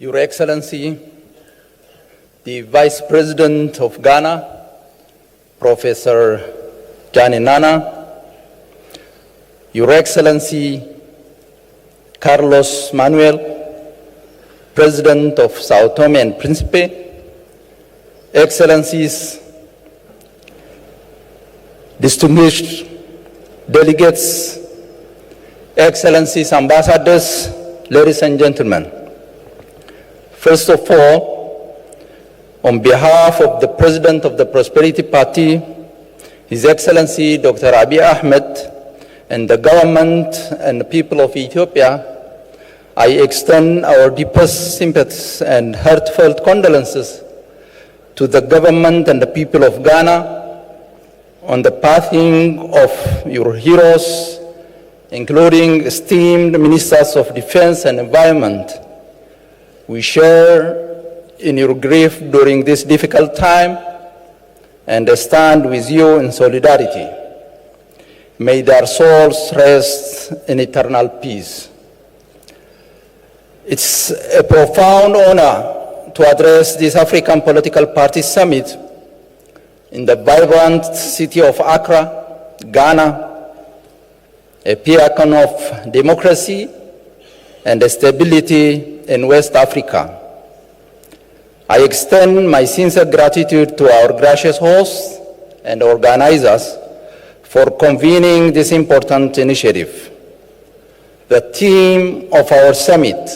Your Excellency, the Vice President of Ghana, Professor Jani Nana, Your Excellency, Carlos Manuel, President of Sao Tome and Principe, Excellencies, distinguished delegates, Excellencies, Ambassadors, ladies and gentlemen. First of all, on behalf of the President of the Prosperity Party, His Excellency Dr. Abiy Ahmed, and the government and the people of Ethiopia, I extend our deepest sympathies and heartfelt condolences to the government and the people of Ghana on the passing of your heroes, including esteemed Ministers of Defense and Environment. We share in your grief during this difficult time and stand with you in solidarity. May their souls rest in eternal peace. It's a profound honor to address this African Political Party Summit in the vibrant city of Accra, Ghana, a beacon of democracy and stability in West Africa. I extend my sincere gratitude to our gracious hosts and organizers for convening this important initiative. The theme of our summit,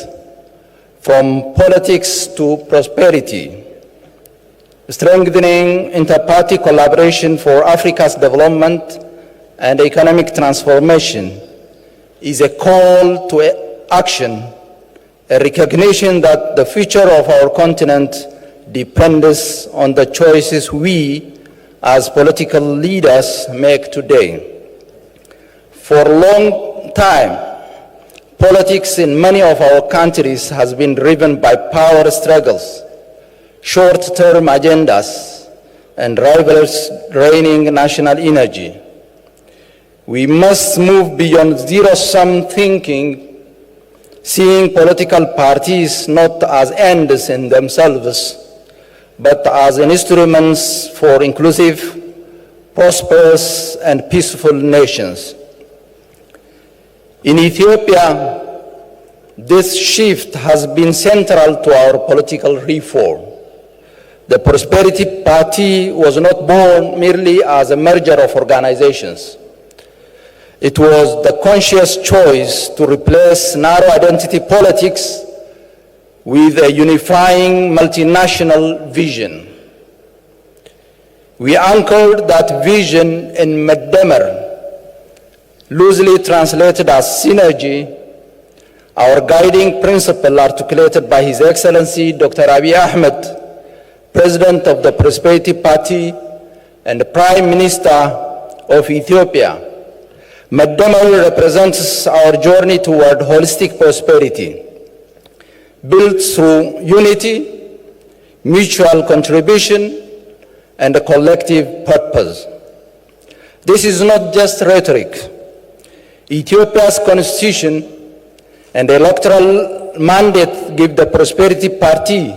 from politics to prosperity, strengthening inter-party collaboration for Africa's development and economic transformation, is a call to action, a recognition that the future of our continent depends on the choices we as political leaders make today. For a long time, politics in many of our countries has been driven by power struggles, short-term agendas, and rivals draining national energy. We must move beyond zero-sum thinking, seeing political parties not as ends in themselves, but as instruments for inclusive, prosperous, and peaceful nations. In Ethiopia, this shift has been central to our political reform. The Prosperity Party was not born merely as a merger of organizations. It was the conscious choice to replace narrow identity politics with a unifying multinational vision. We anchored that vision in Meddemer, loosely translated as synergy, our guiding principle articulated by His Excellency Dr. Abiy Ahmed, President of the Prosperity Party and Prime Minister of Ethiopia. Meddemer represents our journey toward holistic prosperity, built through unity, mutual contribution, and a collective purpose. This is not just rhetoric. Ethiopia's constitution and electoral mandate give the Prosperity Party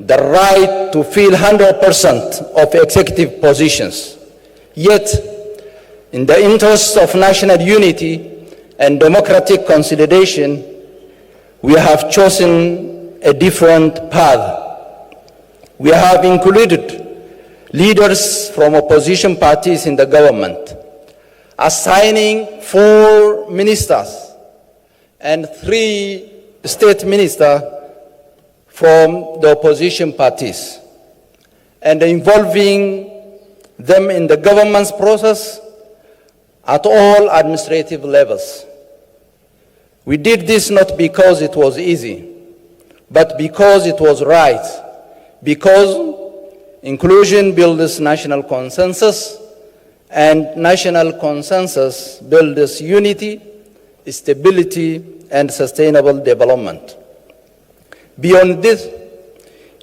the right to fill 100% of executive positions. Yet, in the interest of national unity and democratic consolidation, we have chosen a different path. We have included leaders from opposition parties in the government, assigning 4 ministers and 3 state ministers from the opposition parties, and involving them in the government's process at all administrative levels. We did this not because it was easy, but because it was right, because inclusion builds national consensus, and national consensus builds unity, stability, and sustainable development. Beyond this,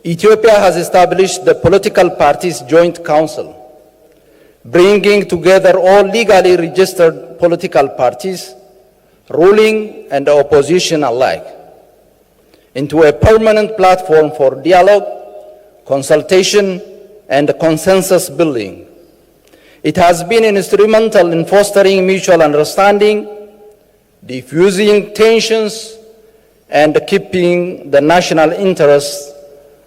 Ethiopia has established the Political Parties Joint Council, bringing together all legally registered political parties, ruling and opposition alike. into a permanent platform for dialogue, consultation, and consensus building. It has been instrumental in fostering mutual understanding, diffusing tensions, and keeping the national interests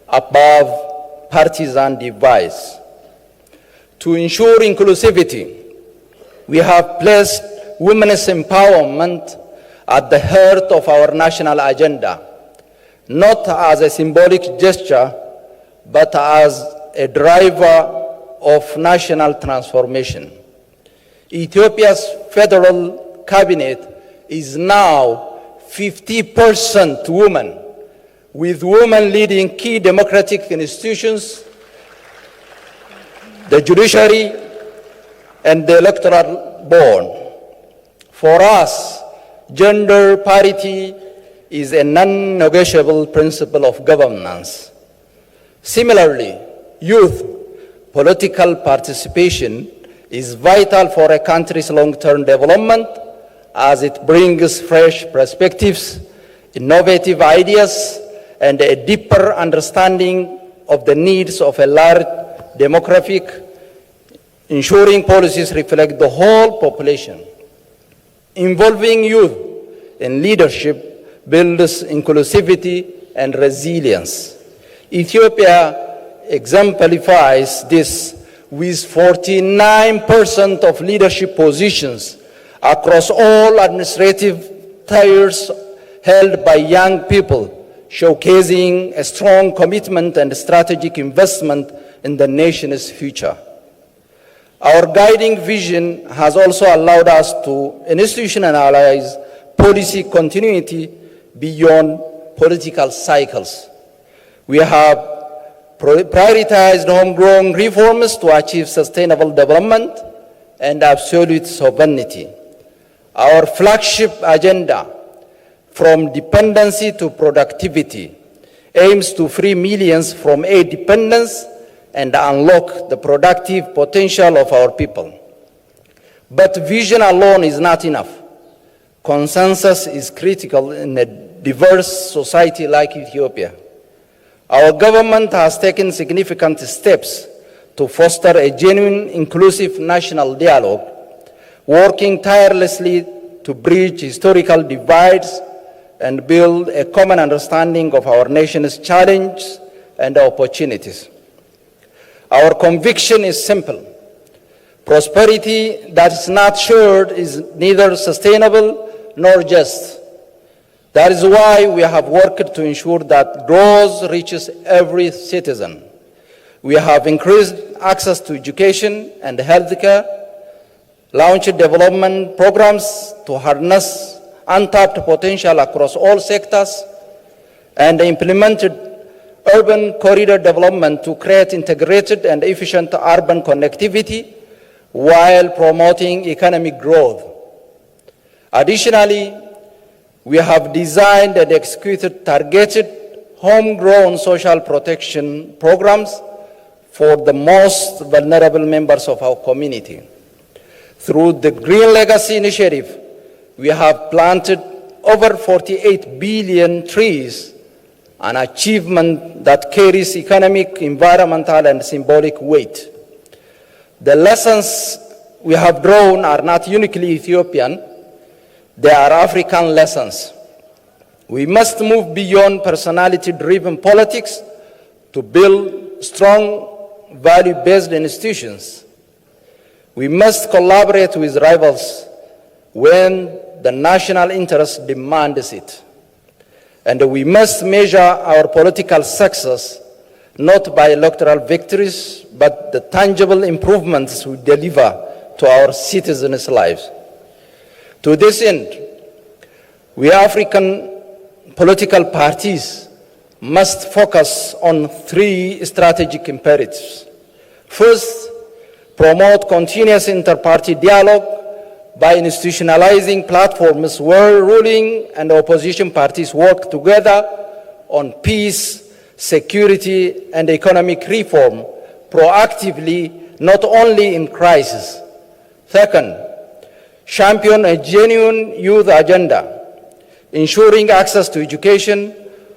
above partisan divides. To ensure inclusivity, we have placed women's empowerment at the heart of our national agenda, not as a symbolic gesture, but as a driver of national transformation. Ethiopia's federal cabinet is now 50% women, with women leading key democratic institutions, the judiciary, and the electoral board. For us, gender parity is a non-negotiable principle of governance. Similarly, youth political participation is vital for a country's long-term development, as it brings fresh perspectives, innovative ideas, and a deeper understanding of the needs of a large demographic, ensuring policies reflect the whole population. Involving youth in leadership builds inclusivity and resilience. Ethiopia exemplifies this with 49% of leadership positions across all administrative tiers held by young people, showcasing a strong commitment and strategic investment in the nation's future. Our guiding vision has also allowed us to institutionalize policy continuity beyond political cycles. We have prioritized homegrown reforms to achieve sustainable development and absolute sovereignty. Our flagship agenda, From Dependency to Productivity, aims to free millions from aid dependence and unlock the productive potential of our people. But vision alone is not enough. Consensus is critical in a diverse society like Ethiopia. Our government has taken significant steps to foster a genuine, inclusive national dialogue, working tirelessly to bridge historical divides and build a common understanding of our nation's challenges and opportunities. Our conviction is simple. Prosperity that is not shared is neither sustainable nor just. That is why we have worked to ensure that growth reaches every citizen. We have increased access to education and healthcare, launched development programs to harness untapped potential across all sectors, and implemented urban corridor development to create integrated and efficient urban connectivity while promoting economic growth. Additionally, we have designed and executed targeted homegrown social protection programs for the most vulnerable members of our community. Through the Green Legacy Initiative, we have planted over 48 billion trees, an achievement that carries economic, environmental, and symbolic weight. The lessons we have drawn are not uniquely Ethiopian, they are African lessons. We must move beyond personality-driven politics to build strong, value-based institutions. We must collaborate with rivals when the national interest demands it. And we must measure our political success not by electoral victories, but the tangible improvements we deliver to our citizens' lives. To this end, we African political parties must focus on three strategic imperatives. First, promote continuous inter-party dialogue by institutionalizing platforms where ruling and opposition parties work together on peace, security, and economic reform proactively, not only in crisis. Second, champion a genuine youth agenda, ensuring access to education,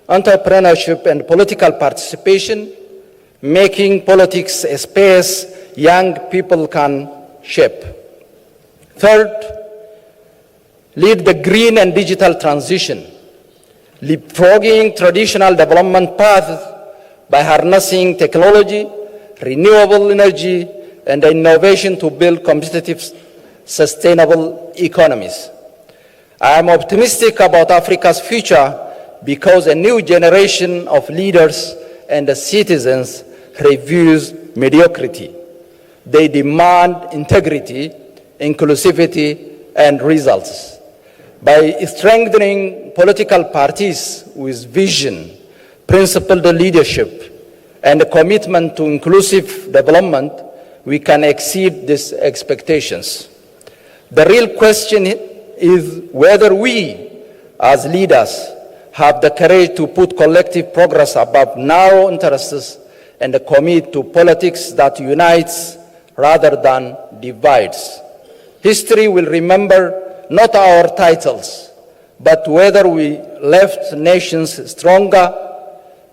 entrepreneurship, and political participation, making politics a space young people can shape. Third, lead the green and digital transition, leapfrogging traditional development paths by harnessing technology, renewable energy, and innovation to build competitive, sustainable economies. I am optimistic about Africa's future because a new generation of leaders and citizens refuse mediocrity. They demand integrity, inclusivity, and results. By strengthening political parties with vision, principled leadership, and a commitment to inclusive development, we can exceed these expectations. The real question is whether we, as leaders, have the courage to put collective progress above narrow interests and commit to politics that unites rather than divides. History will remember not our titles, but whether we left nations stronger,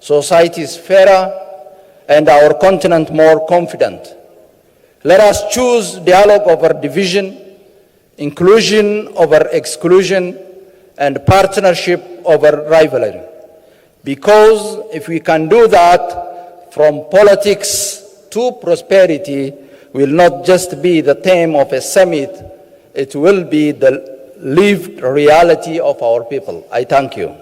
societies fairer, and our continent more confident. Let us choose dialogue over division, inclusion over exclusion, and partnership over rivalry. Because if we can do that, from politics to prosperity will not just be the theme of a summit, it will be the lived reality of our people. I thank you.